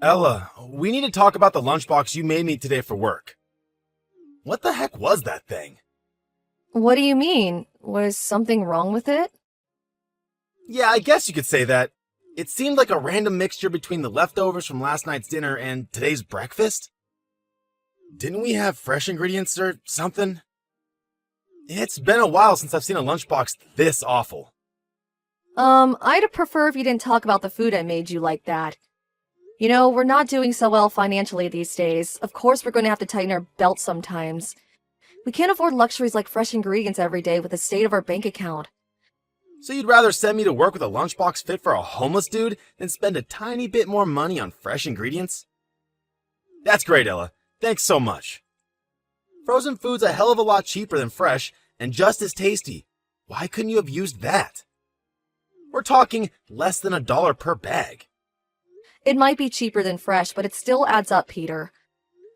Ella, we need to talk about the lunchbox you made me today for work. What the heck was that thing? What do you mean? Was something wrong with it? Yeah, I guess you could say that. It seemed like a random mixture between the leftovers from last night's dinner and today's breakfast. Didn't we have fresh ingredients or something? It's been a while since I've seen a lunchbox this awful. I'd prefer if you didn't talk about the food I made you like that. You know, we're not doing so well financially these days. Of course we're going to have to tighten our belts sometimes. We can't afford luxuries like fresh ingredients every day with the state of our bank account. So you'd rather send me to work with a lunchbox fit for a homeless dude than spend a tiny bit more money on fresh ingredients? That's great, Ella. Thanks so much. Frozen food's a hell of a lot cheaper than fresh and just as tasty. Why couldn't you have used that? We're talking less than $1 per bag. It might be cheaper than fresh, but it still adds up, Peter.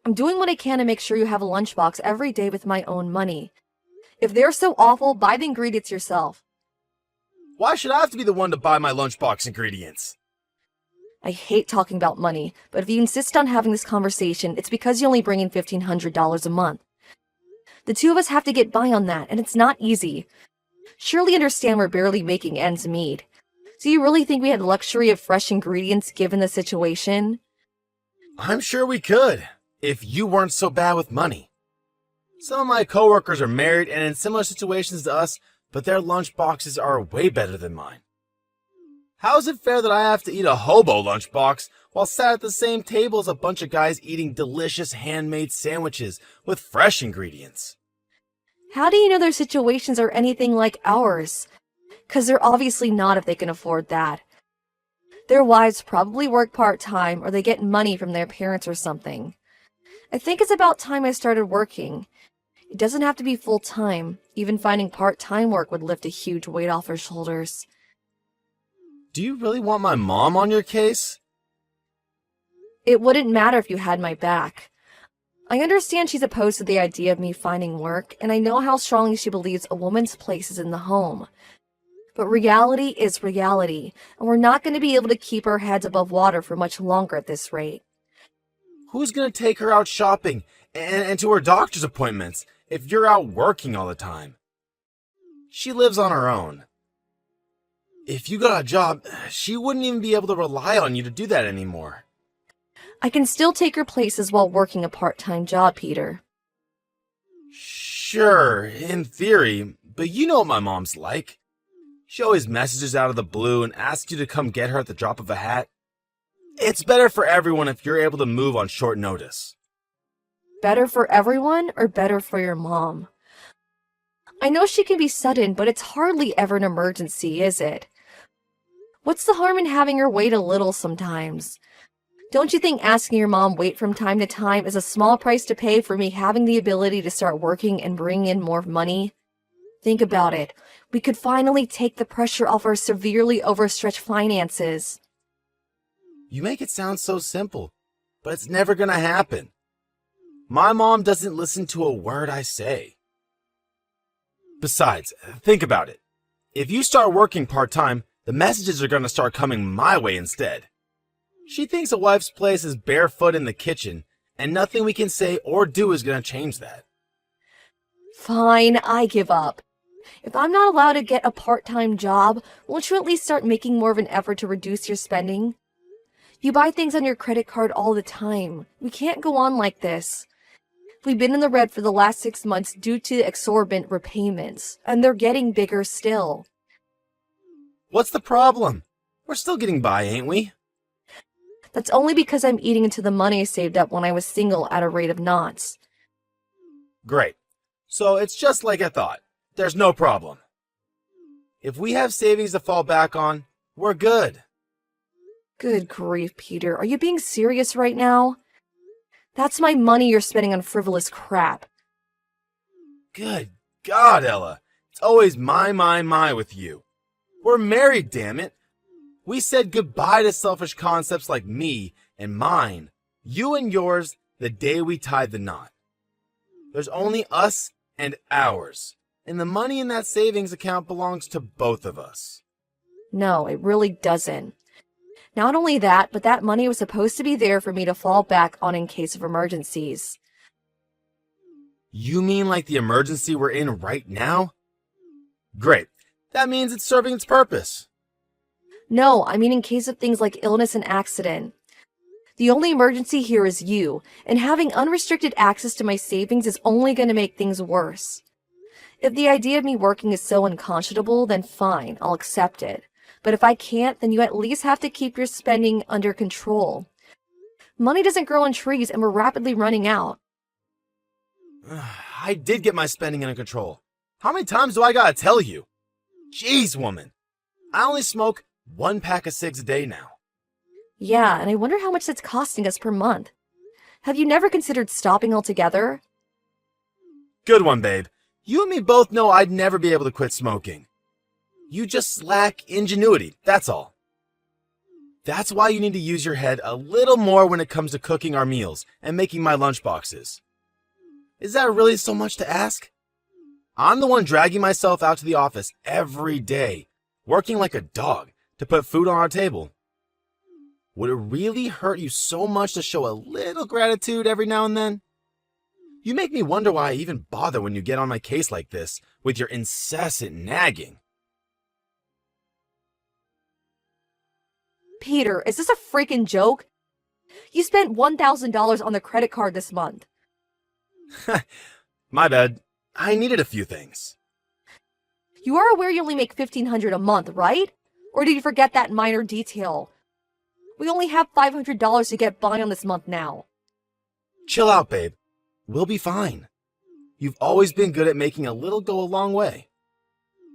I'm doing what I can to make sure you have a lunchbox every day with my own money. If they're so awful, buy the ingredients yourself. Why should I have to be the one to buy my lunchbox ingredients? I hate talking about money, but if you insist on having this conversation, it's because you only bring in $1,500 a month. The two of us have to get by on that, and it's not easy. Surely understand we're barely making ends meet. Do you really think we had the luxury of fresh ingredients given the situation? I'm sure we could, if you weren't so bad with money. Some of my coworkers are married and in similar situations to us, but their lunchboxes are way better than mine. How is it fair that I have to eat a hobo lunchbox while sat at the same table as a bunch of guys eating delicious handmade sandwiches with fresh ingredients? How do you know their situations are anything like ours? 'Cause they're obviously not if they can afford that. Their wives probably work part-time or they get money from their parents or something. I think it's about time I started working. It doesn't have to be full-time. Even finding part-time work would lift a huge weight off our shoulders. Do you really want my mom on your case? It wouldn't matter if you had my back. I understand she's opposed to the idea of me finding work, and I know how strongly she believes a woman's place is in the home. But reality is reality, and we're not going to be able to keep our heads above water for much longer at this rate. Who's going to take her out shopping and to her doctor's appointments if you're out working all the time? She lives on her own. If you got a job, she wouldn't even be able to rely on you to do that anymore. I can still take her places while working a part-time job, Peter. Sure, in theory, but you know what my mom's like. She always messages out of the blue and asks you to come get her at the drop of a hat. It's better for everyone if you're able to move on short notice. Better for everyone or better for your mom? I know she can be sudden, but it's hardly ever an emergency, is it? What's the harm in having her wait a little sometimes? Don't you think asking your mom wait from time to time is a small price to pay for me having the ability to start working and bring in more money? Think about it. We could finally take the pressure off our severely overstretched finances. You make it sound so simple, but it's never gonna happen. My mom doesn't listen to a word I say. Besides, think about it. If you start working part-time, the messages are gonna start coming my way instead. She thinks a wife's place is barefoot in the kitchen, and nothing we can say or do is gonna change that. Fine, I give up. If I'm not allowed to get a part-time job, won't you at least start making more of an effort to reduce your spending? You buy things on your credit card all the time. We can't go on like this. We've been in the red for the last 6 months due to exorbitant repayments, and they're getting bigger still. What's the problem? We're still getting by, ain't we? That's only because I'm eating into the money I saved up when I was single at a rate of knots. Great. So it's just like I thought. There's no problem. If we have savings to fall back on, we're good. Good grief, Peter. Are you being serious right now? That's my money you're spending on frivolous crap. Good God, Ella. It's always my with you. We're married, damn it. We said goodbye to selfish concepts like me and mine, you and yours, the day we tied the knot. There's only us and ours, and the money in that savings account belongs to both of us. No, it really doesn't. Not only that, but that money was supposed to be there for me to fall back on in case of emergencies. You mean like the emergency we're in right now? Great. That means it's serving its purpose. No, I mean in case of things like illness and accident. The only emergency here is you, and having unrestricted access to my savings is only going to make things worse. If the idea of me working is so unconscionable, then fine, I'll accept it. But if I can't, then you at least have to keep your spending under control. Money doesn't grow on trees, and we're rapidly running out. I did get my spending under control. How many times do I gotta tell you? Jeez, woman. I only smoke 1 pack of cigs a day now. Yeah, and I wonder how much that's costing us per month. Have you never considered stopping altogether? Good one, babe. You and me both know I'd never be able to quit smoking. You just lack ingenuity, that's all. That's why you need to use your head a little more when it comes to cooking our meals and making my lunchboxes. Is that really so much to ask? I'm the one dragging myself out to the office every day, working like a dog to put food on our table. Would it really hurt you so much to show a little gratitude every now and then? You make me wonder why I even bother when you get on my case like this with your incessant nagging. Peter, is this a freaking joke? You spent $1,000 on the credit card this month. My bad. I needed a few things. You are aware you only make $1,500 a month, right? Or did you forget that minor detail? We only have $500 to get by on this month now. Chill out, babe. We'll be fine. You've always been good at making a little go a long way.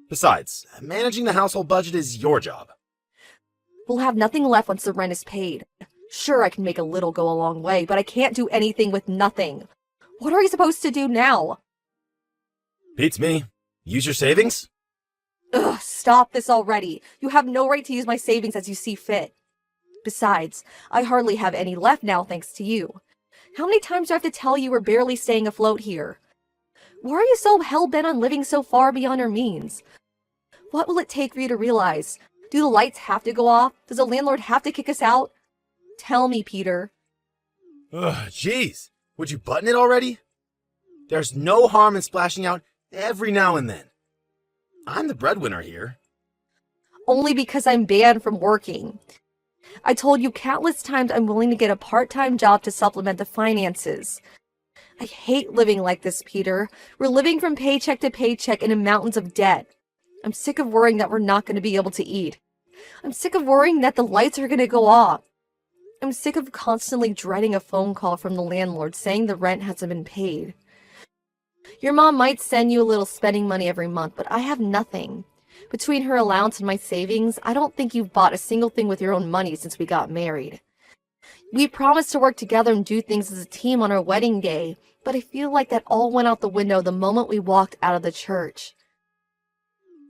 Besides, managing the household budget is your job. We'll have nothing left once the rent is paid. Sure, I can make a little go a long way, but I can't do anything with nothing. What are we supposed to do now? Beats me. Use your savings? Ugh, stop this already. You have no right to use my savings as you see fit. Besides, I hardly have any left now thanks to you. How many times do I have to tell you we're barely staying afloat here? Why are you so hell-bent on living so far beyond our means? What will it take for you to realize? Do the lights have to go off? Does the landlord have to kick us out? Tell me, Peter. Ugh, jeez. Would you button it already? There's no harm in splashing out every now and then. I'm the breadwinner here. Only because I'm banned from working. I told you countless times I'm willing to get a part-time job to supplement the finances. I hate living like this, Peter. We're living from paycheck to paycheck and in mountains of debt. I'm sick of worrying that we're not going to be able to eat. I'm sick of worrying that the lights are going to go off. I'm sick of constantly dreading a phone call from the landlord saying the rent hasn't been paid. Your mom might send you a little spending money every month, but I have nothing. Between her allowance and my savings, I don't think you've bought a single thing with your own money since we got married. We promised to work together and do things as a team on our wedding day, but I feel like that all went out the window the moment we walked out of the church.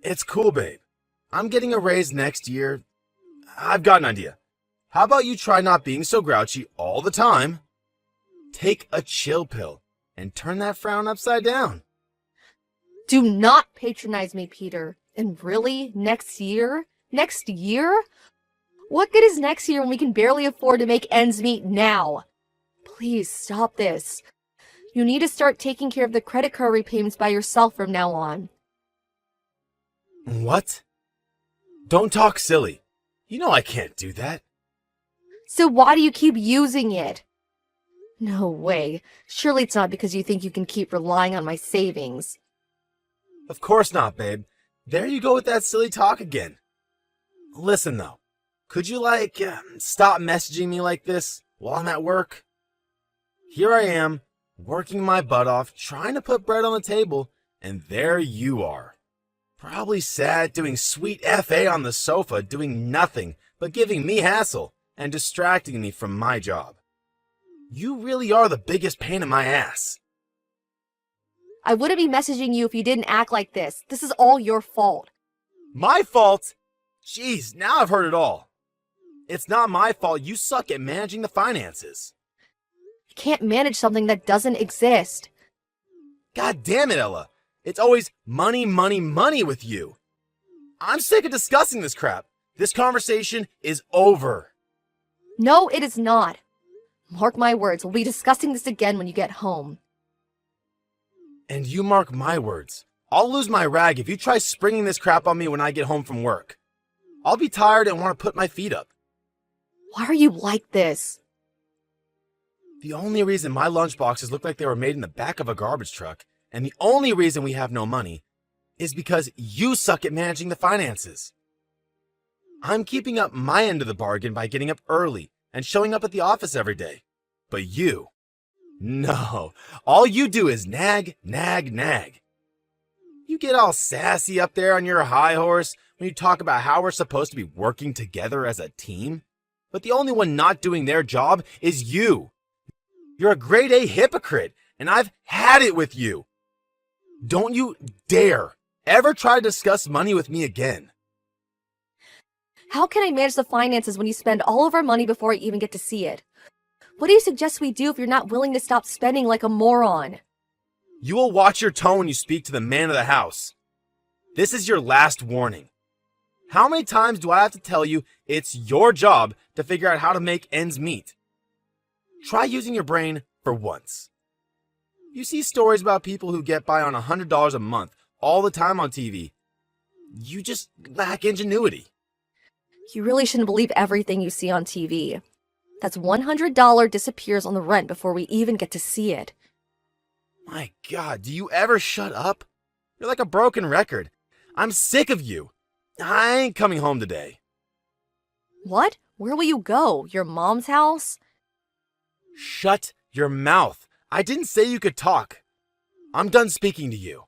It's cool, babe. I'm getting a raise next year. I've got an idea. How about you try not being so grouchy all the time? Take a chill pill and turn that frown upside down. Do not patronize me, Peter. And really? Next year? Next year? What good is next year when we can barely afford to make ends meet now? Please stop this. You need to start taking care of the credit card repayments by yourself from now on. What? Don't talk silly. You know I can't do that. So why do you keep using it? No way. Surely it's not because you think you can keep relying on my savings. Of course not, babe. There you go with that silly talk again. Listen, though. Could you, stop messaging me like this while I'm at work? Here I am, working my butt off, trying to put bread on the table, and there you are. Probably sad, doing sweet FA on the sofa, doing nothing but giving me hassle and distracting me from my job. You really are the biggest pain in my ass. I wouldn't be messaging you if you didn't act like this. This is all your fault. My fault? Jeez, now I've heard it all. It's not my fault you suck at managing the finances. You can't manage something that doesn't exist. God damn it, Ella. It's always money, money, money with you. I'm sick of discussing this crap. This conversation is over. No, it is not. Mark my words, we'll be discussing this again when you get home. And you mark my words, I'll lose my rag if you try springing this crap on me when I get home from work. I'll be tired and want to put my feet up. Why are you like this? The only reason my lunchboxes look like they were made in the back of a garbage truck, and the only reason we have no money, is because you suck at managing the finances. I'm keeping up my end of the bargain by getting up early and showing up at the office every day. But you, no, all you do is nag, nag, nag. You get all sassy up there on your high horse when you talk about how we're supposed to be working together as a team, but the only one not doing their job is you. You're a grade A hypocrite, and I've had it with you. Don't you dare ever try to discuss money with me again. How can I manage the finances when you spend all of our money before I even get to see it? What do you suggest we do if you're not willing to stop spending like a moron? You will watch your tone when you speak to the man of the house. This is your last warning. How many times do I have to tell you it's your job to figure out how to make ends meet? Try using your brain for once. You see stories about people who get by on $100 a month all the time on TV. You just lack ingenuity. You really shouldn't believe everything you see on TV. That's $100 disappears on the rent before we even get to see it. My God, do you ever shut up? You're like a broken record. I'm sick of you. I ain't coming home today. What? Where will you go? Your mom's house? Shut your mouth. I didn't say you could talk. I'm done speaking to you.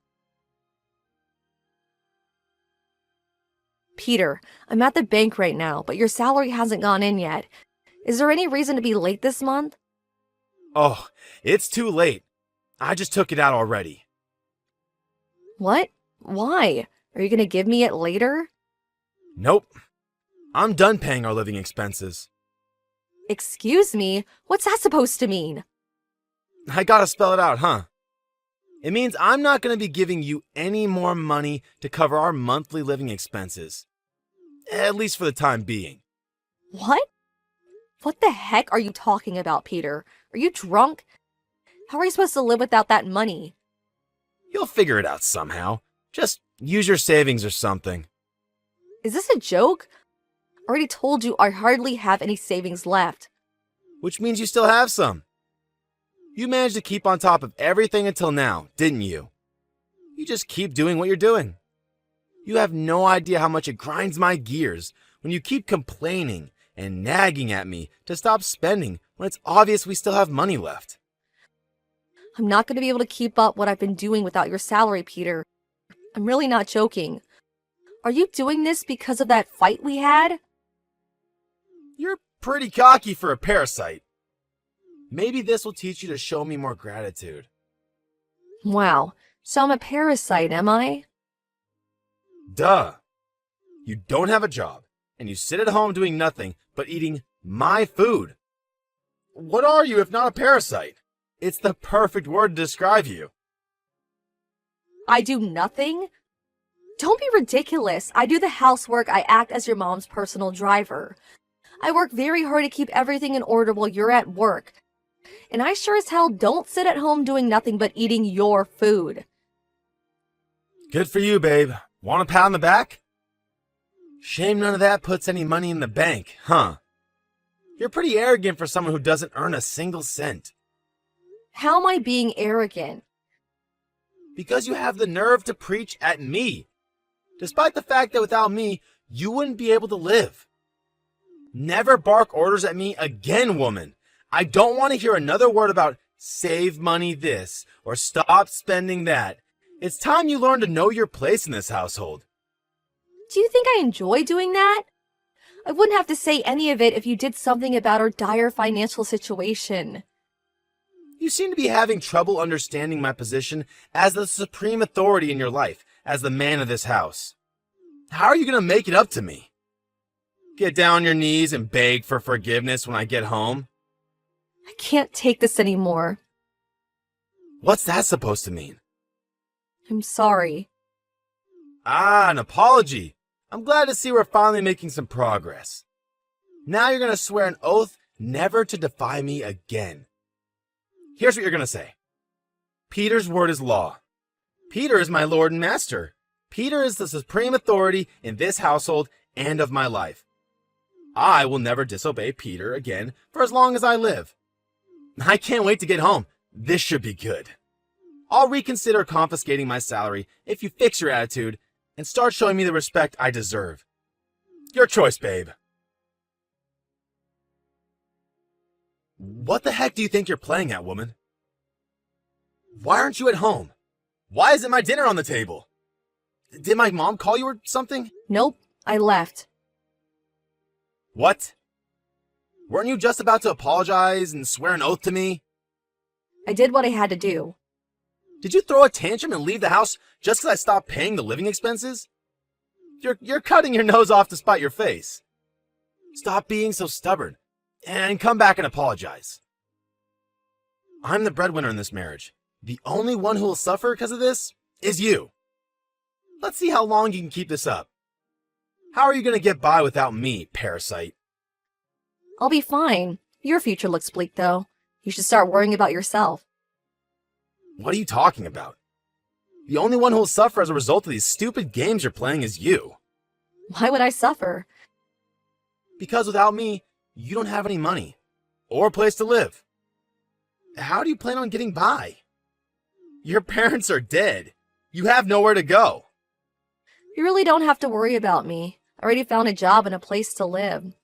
Peter, I'm at the bank right now, but your salary hasn't gone in yet. Is there any reason to be late this month? Oh, it's too late. I just took it out already. What? Why? Are you going to give me it later? Nope. I'm done paying our living expenses. Excuse me? What's that supposed to mean? I gotta spell it out, huh? It means I'm not gonna be giving you any more money to cover our monthly living expenses. At least for the time being. What? What the heck are you talking about, Peter? Are you drunk? How are you supposed to live without that money? You'll figure it out somehow. Just use your savings or something. Is this a joke? I already told you I hardly have any savings left. Which means you still have some. You managed to keep on top of everything until now, didn't you? You just keep doing what you're doing. You have no idea how much it grinds my gears when you keep complaining and nagging at me to stop spending when it's obvious we still have money left. I'm not going to be able to keep up what I've been doing without your salary, Peter. I'm really not joking. Are you doing this because of that fight we had? You're pretty cocky for a parasite. Maybe this will teach you to show me more gratitude. Wow, so I'm a parasite, am I? Duh. You don't have a job, and you sit at home doing nothing but eating my food. What are you if not a parasite? It's the perfect word to describe you. I do nothing? Don't be ridiculous. I do the housework. I act as your mom's personal driver. I work very hard to keep everything in order while you're at work. And I sure as hell don't sit at home doing nothing but eating your food. Good for you, babe. Want a pat on the back? Shame none of that puts any money in the bank, huh? You're pretty arrogant for someone who doesn't earn a single cent. How am I being arrogant? Because you have the nerve to preach at me, despite the fact that without me, you wouldn't be able to live. Never bark orders at me again, woman. I don't want to hear another word about save money this or stop spending that. It's time you learn to know your place in this household. Do you think I enjoy doing that? I wouldn't have to say any of it if you did something about our dire financial situation. You seem to be having trouble understanding my position as the supreme authority in your life, as the man of this house. How are you going to make it up to me? Get down on your knees and beg for forgiveness when I get home? I can't take this anymore. What's that supposed to mean? I'm sorry. Ah, an apology. I'm glad to see we're finally making some progress. Now you're going to swear an oath never to defy me again. Here's what you're gonna say. Peter's word is law. Peter is my Lord and Master. Peter is the supreme authority in this household and of my life. I will never disobey Peter again for as long as I live. I can't wait to get home. This should be good. I'll reconsider confiscating my salary if you fix your attitude and start showing me the respect I deserve. Your choice, babe. What the heck do you think you're playing at, woman? Why aren't you at home? Why isn't my dinner on the table? Did my mom call you or something? Nope, I left. What? Weren't you just about to apologize and swear an oath to me? I did what I had to do. Did you throw a tantrum and leave the house just because I stopped paying the living expenses? You're cutting your nose off to spite your face. Stop being so stubborn and come back and apologize. I'm the breadwinner in this marriage. The only one who will suffer because of this is you. Let's see how long you can keep this up. How are you going to get by without me, parasite? I'll be fine. Your future looks bleak, though. You should start worrying about yourself. What are you talking about? The only one who will suffer as a result of these stupid games you're playing is you. Why would I suffer? Because without me, you don't have any money or a place to live. How do you plan on getting by? Your parents are dead. You have nowhere to go. You really don't have to worry about me. I already found a job and a place to live.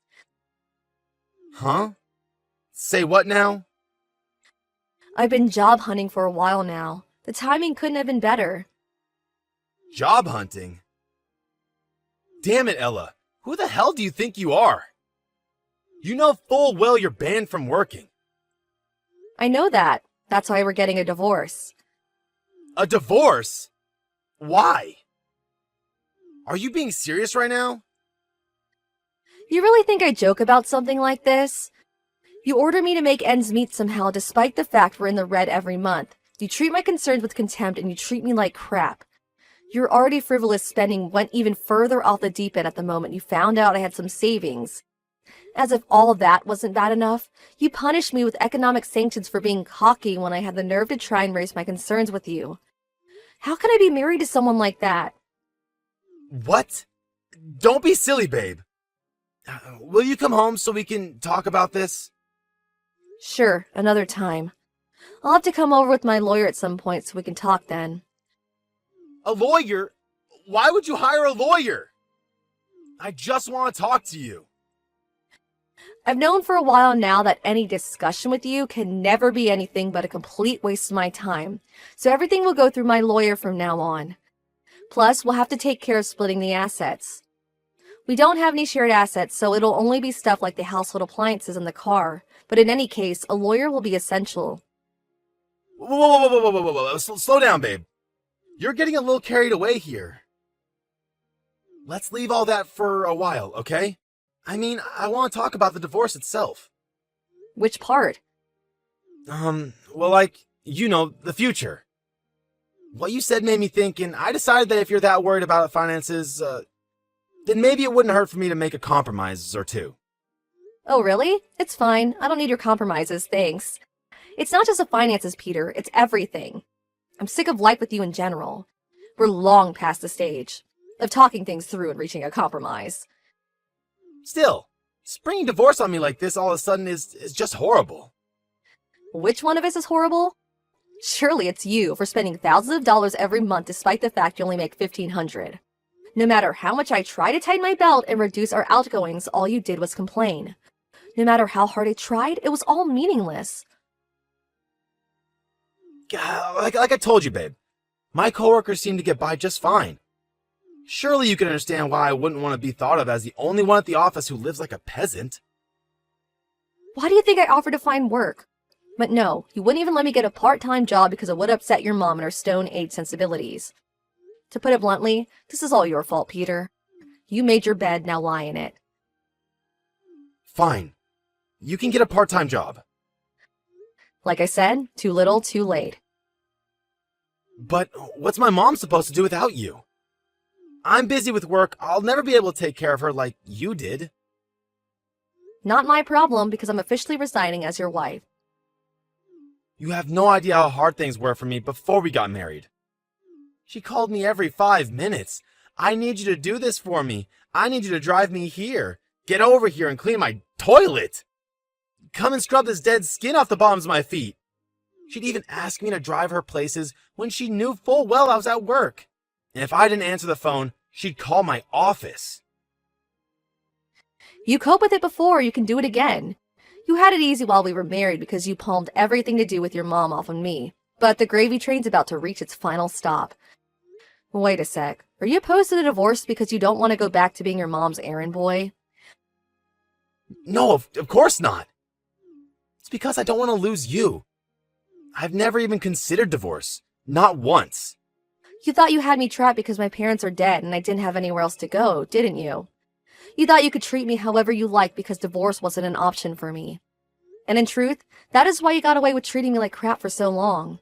Huh? Say what now? I've been job hunting for a while now. The timing couldn't have been better. Job hunting? Damn it, Ella. Who the hell do you think you are? You know full well you're banned from working. I know that. That's why we're getting a divorce. A divorce? Why? Are you being serious right now? You really think I joke about something like this? You order me to make ends meet somehow despite the fact we're in the red every month. You treat my concerns with contempt and you treat me like crap. Your already frivolous spending went even further off the deep end at the moment you found out I had some savings. As if all of that wasn't bad enough, you punished me with economic sanctions for being cocky when I had the nerve to try and raise my concerns with you. How can I be married to someone like that? What? Don't be silly, babe. Will you come home so we can talk about this? Sure, another time. I'll have to come over with my lawyer at some point so we can talk then. A lawyer? Why would you hire a lawyer? I just want to talk to you. I've known for a while now that any discussion with you can never be anything but a complete waste of my time, so everything will go through my lawyer from now on. Plus, we'll have to take care of splitting the assets. We don't have any shared assets, so it'll only be stuff like the household appliances and the car, but in any case, a lawyer will be essential. Whoa. Slow down, babe. You're getting a little carried away here. Let's leave all that for a while, okay? I mean, I want to talk about the divorce itself. Which part? Well, like, the future. What you said made me think, and I decided that if you're that worried about finances, then maybe it wouldn't hurt for me to make a compromise or two. Oh, really? It's fine. I don't need your compromises, thanks. It's not just the finances, Peter. It's everything. I'm sick of life with you in general. We're long past the stage of talking things through and reaching a compromise. Still, springing divorce on me like this all of a sudden is just horrible. Which one of us is horrible? Surely it's you for spending thousands of dollars every month despite the fact you only make $1,500. No matter how much I try to tighten my belt and reduce our outgoings, all you did was complain. No matter how hard I tried, it was all meaningless. Like I told you, babe, my coworkers seem to get by just fine. Surely you can understand why I wouldn't want to be thought of as the only one at the office who lives like a peasant. Why do you think I offered to find work? But no, you wouldn't even let me get a part-time job because it would upset your mom and her stone-age sensibilities. To put it bluntly, this is all your fault, Peter. You made your bed, now lie in it. Fine. You can get a part-time job. Like I said, too little, too late. But what's my mom supposed to do without you? I'm busy with work. I'll never be able to take care of her like you did. Not my problem because I'm officially resigning as your wife. You have no idea how hard things were for me before we got married. She called me every 5 minutes. I need you to do this for me. I need you to drive me here. Get over here and clean my toilet. Come and scrub this dead skin off the bottoms of my feet. She'd even ask me to drive her places when she knew full well I was at work. And if I didn't answer the phone, she'd call my office. You cope with it before, you can do it again. You had it easy while we were married because you palmed everything to do with your mom off on me. But the gravy train's about to reach its final stop. Wait a sec. Are you opposed to the divorce because you don't want to go back to being your mom's errand boy? No, of course not. It's because I don't want to lose you. I've never even considered divorce. Not once. You thought you had me trapped because my parents are dead and I didn't have anywhere else to go, didn't you? You thought you could treat me however you liked because divorce wasn't an option for me. And in truth, that is why you got away with treating me like crap for so long.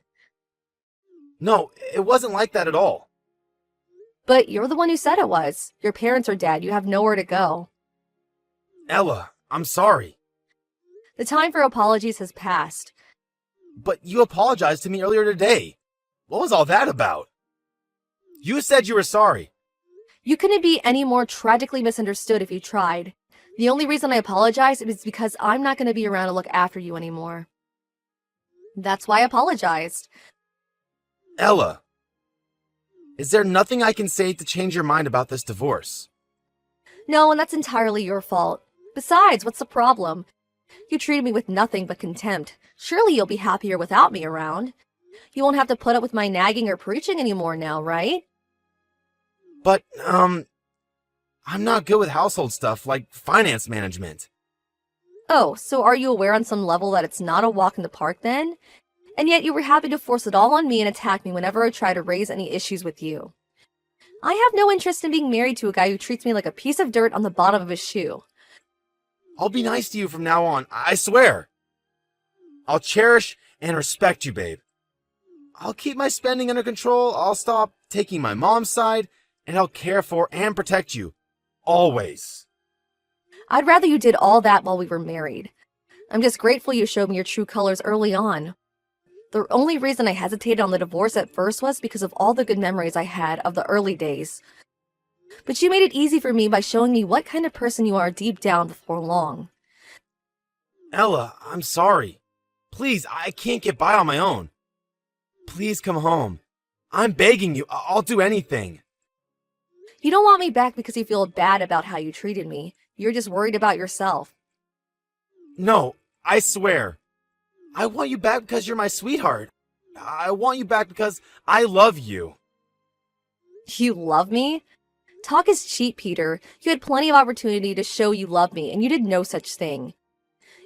No, it wasn't like that at all. But you're the one who said it was. Your parents are dead. You have nowhere to go. Ella, I'm sorry. The time for apologies has passed. But you apologized to me earlier today. What was all that about? You said you were sorry. You couldn't be any more tragically misunderstood if you tried. The only reason I apologize is because I'm not going to be around to look after you anymore. That's why I apologized. Ella, is there nothing I can say to change your mind about this divorce? No, and that's entirely your fault. Besides, what's the problem? You treated me with nothing but contempt. Surely you'll be happier without me around. You won't have to put up with my nagging or preaching anymore now, right? But, I'm not good with household stuff like finance management. Oh, so are you aware on some level that it's not a walk in the park then? And yet you were happy to force it all on me and attack me whenever I try to raise any issues with you. I have no interest in being married to a guy who treats me like a piece of dirt on the bottom of his shoe. I'll be nice to you from now on, I swear. I'll cherish and respect you, babe. I'll keep my spending under control, I'll stop taking my mom's side, and I'll care for and protect you. Always. I'd rather you did all that while we were married. I'm just grateful you showed me your true colors early on. The only reason I hesitated on the divorce at first was because of all the good memories I had of the early days. But you made it easy for me by showing me what kind of person you are deep down before long. Ella, I'm sorry. Please, I can't get by on my own. Please come home. I'm begging you. I'll do anything. You don't want me back because you feel bad about how you treated me. You're just worried about yourself. No, I swear. I want you back because you're my sweetheart. I want you back because I love you. You love me? Talk is cheap, Peter. You had plenty of opportunity to show you love me, and you did no such thing.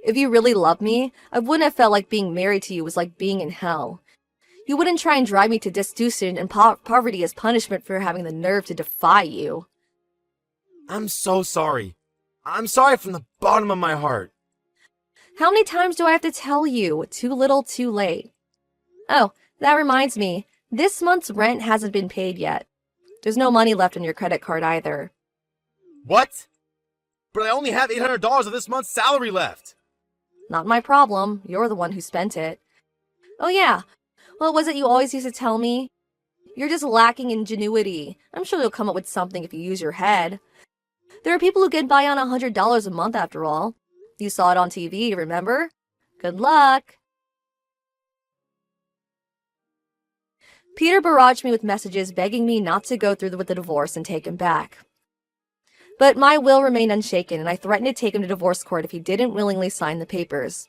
If you really loved me, I wouldn't have felt like being married to you was like being in hell. You wouldn't try and drive me to destitution and poverty as punishment for having the nerve to defy you. I'm so sorry. I'm sorry from the bottom of my heart. How many times do I have to tell you? Too little, too late. Oh, that reminds me. This month's rent hasn't been paid yet. There's no money left on your credit card either. What? But I only have $800 of this month's salary left. Not my problem. You're the one who spent it. Oh yeah. What was it you always used to tell me? You're just lacking ingenuity. I'm sure you'll come up with something if you use your head. There are people who get by on $100 a month after all. You saw it on TV, remember? Good luck. Peter barraged me with messages begging me not to go through with the divorce and take him back. But my will remained unshaken, and I threatened to take him to divorce court if he didn't willingly sign the papers.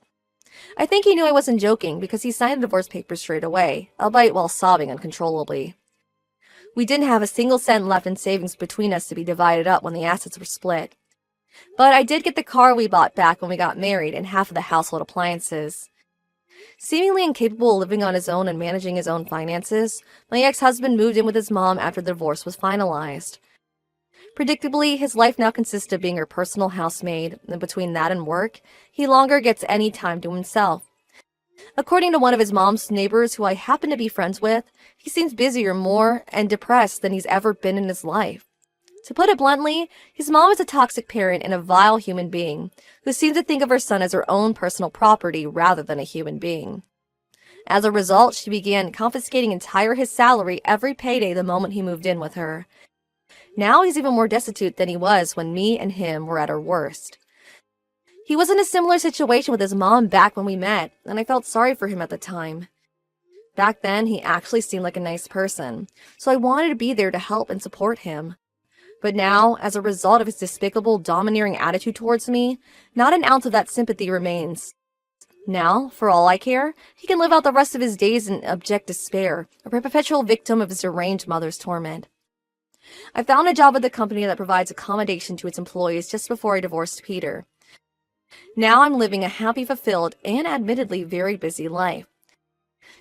I think he knew I wasn't joking because he signed the divorce papers straight away, albeit while sobbing uncontrollably. We didn't have a single cent left in savings between us to be divided up when the assets were split. But I did get the car we bought back when we got married and half of the household appliances. Seemingly incapable of living on his own and managing his own finances, my ex-husband moved in with his mom after the divorce was finalized. Predictably, his life now consists of being her personal housemaid, and between that and work, he longer gets any time to himself. According to one of his mom's neighbors who I happen to be friends with, he seems busier, more, and depressed than he's ever been in his life. To put it bluntly, his mom is a toxic parent and a vile human being who seems to think of her son as her own personal property rather than a human being. As a result, she began confiscating his salary every payday the moment he moved in with her. Now he's even more destitute than he was when me and him were at our worst. He was in a similar situation with his mom back when we met, and I felt sorry for him at the time. Back then, he actually seemed like a nice person, so I wanted to be there to help and support him. But now, as a result of his despicable, domineering attitude towards me, not an ounce of that sympathy remains. Now, for all I care, he can live out the rest of his days in abject despair, a perpetual victim of his deranged mother's torment. I found a job at the company that provides accommodation to its employees just before I divorced Peter. Now I'm living a happy, fulfilled, and admittedly very busy life.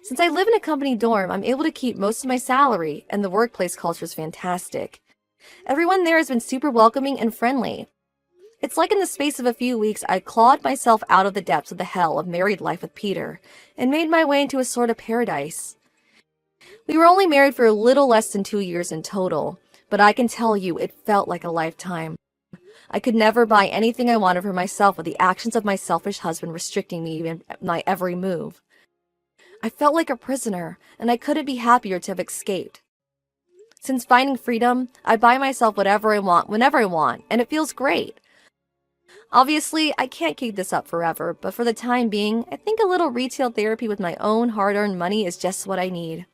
Since I live in a company dorm, I'm able to keep most of my salary, and the workplace culture is fantastic. Everyone there has been super welcoming and friendly. It's like in the space of a few weeks, I clawed myself out of the depths of the hell of married life with Peter and made my way into a sort of paradise. We were only married for a little less than 2 years in total, but I can tell you it felt like a lifetime. I could never buy anything I wanted for myself with the actions of my selfish husband restricting me in my every move. I felt like a prisoner, and I couldn't be happier to have escaped. Since finding freedom, I buy myself whatever I want, whenever I want, and it feels great. Obviously, I can't keep this up forever, but for the time being, I think a little retail therapy with my own hard-earned money is just what I need.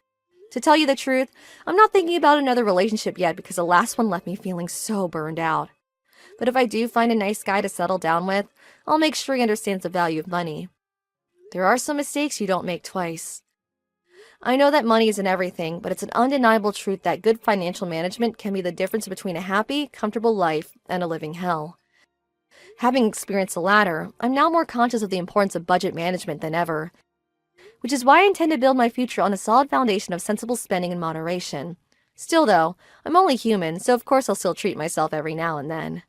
To tell you the truth, I'm not thinking about another relationship yet because the last one left me feeling so burned out. But if I do find a nice guy to settle down with, I'll make sure he understands the value of money. There are some mistakes you don't make twice. I know that money isn't everything, but it's an undeniable truth that good financial management can be the difference between a happy, comfortable life and a living hell. Having experienced the latter, I'm now more conscious of the importance of budget management than ever, which is why I intend to build my future on a solid foundation of sensible spending and moderation. Still though, I'm only human, so of course I'll still treat myself every now and then.